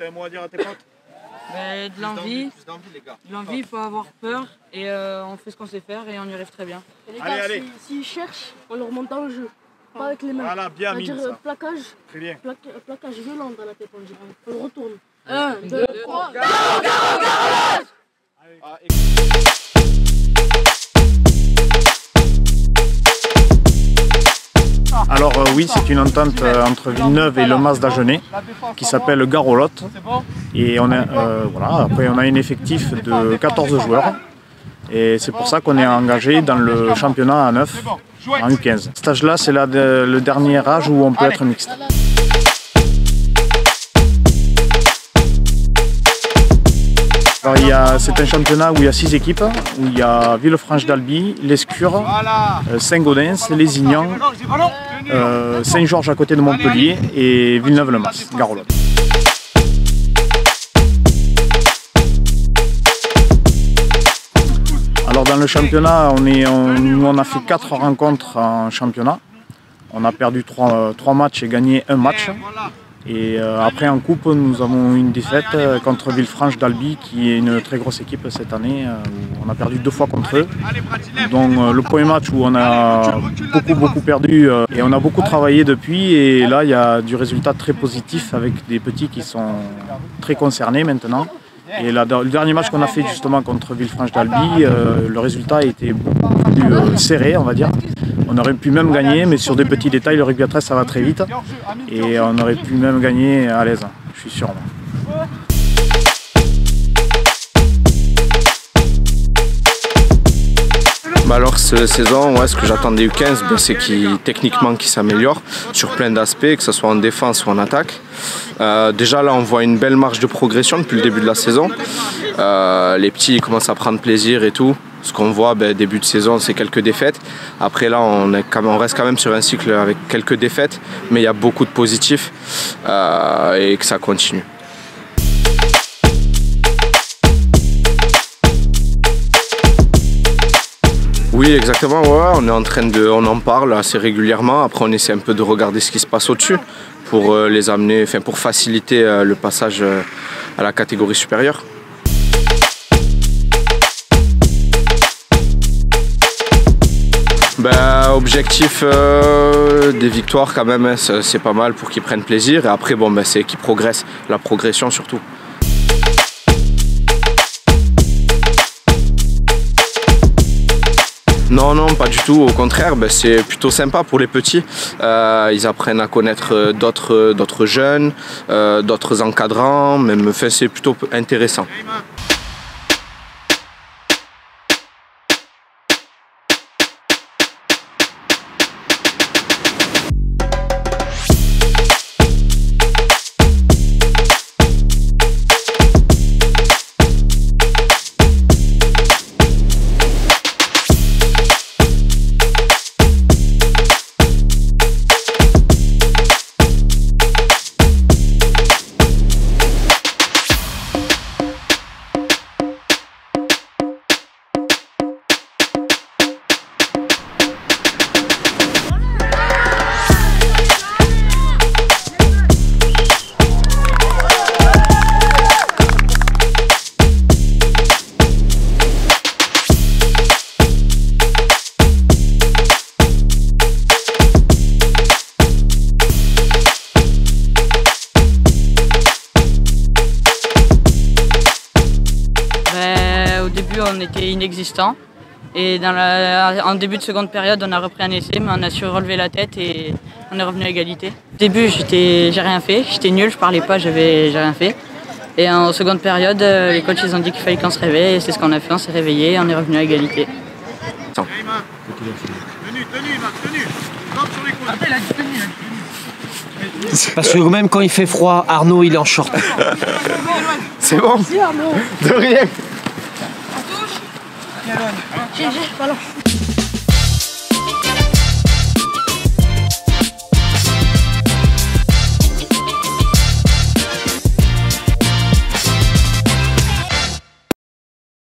t'as un mot à dire à tes potes? De l'envie, il faut avoir peur et on fait ce qu'on sait faire et on y arrive très bien. Et les gars, s'ils cherchent, on leur monte dans le jeu, pas avec les mains. Voilà, bien mis ça. Plaquage, très bien. Plaquage violent dans la tête, on dirait. On le retourne. 1, 2, 3, Alors oui, c'est une entente entre Villeneuve et le Mas d'Agenais qui s'appelle Garolotte. Et on a, voilà, après on a un effectif de 14 joueurs. Et c'est pour ça qu'on est engagé dans le championnat à 9, en U15. Cet âge-là, c'est le dernier âge où on peut être mixte. C'est un championnat où il y a 6 équipes, où il y a Villefranche-d'Albi, l'Escure, Saint-Gaudens, Lézignan, Saint-Georges à côté de Montpellier et Villeneuve-le-Mas, Garolotte. Alors dans le championnat, on a fait 4 rencontres en championnat. On a perdu 3 matchs et gagné 1 match. Et après en coupe, nous avons une défaite contre Villefranche-d'Albi qui est une très grosse équipe cette année. On a perdu 2 fois contre eux. Donc le premier match où on a beaucoup perdu et on a beaucoup travaillé depuis. Et là il y a du résultat très positif avec des petits qui sont très concernés maintenant. Et le dernier match qu'on a fait justement contre Villefranche-d'Albi, le résultat était beaucoup plus serré, on va dire. On aurait pu même gagner, mais sur des petits détails, le rugby à 13 ça va très vite. Et on aurait pu même gagner à l'aise, je suis sûr. Alors cette saison, ce que j'attends des U15, c'est techniquement qu'ils s'améliorent sur plein d'aspects, que ce soit en défense ou en attaque. Déjà là on voit une belle marge de progression depuis le début de la saison. Les petits commencent à prendre plaisir et tout. Ce qu'on voit début de saison, c'est quelques défaites. Après là on reste quand même sur un cycle avec quelques défaites, mais il y a beaucoup de positifs et que ça continue. Oui, exactement, on est en train on en parle assez régulièrement. Après on essaie un peu de regarder ce qui se passe au-dessus pour les amener, pour faciliter le passage à la catégorie supérieure. Objectif des victoires quand même, c'est pas mal pour qu'ils prennent plaisir. Et après c'est qu'ils progressent, la progression surtout. Non, pas du tout. Au contraire, c'est plutôt sympa pour les petits. Ils apprennent à connaître d'autres jeunes, d'autres encadrants. Même, c'est plutôt intéressant. On était inexistants et en début de seconde période on a repris un essai mais on a su relever la tête et on est revenu à égalité. Au début j'ai rien fait, j'étais nul, je parlais pas, j'ai rien fait. Et en seconde période les coachs ils ont dit qu'il fallait qu'on se réveille et c'est ce qu'on a fait, on s'est réveillé et on est revenu à égalité. Parce que même quand il fait froid, Arnaud il est en short. C'est bon. Merci Arnaud. De rien. GG, ballon.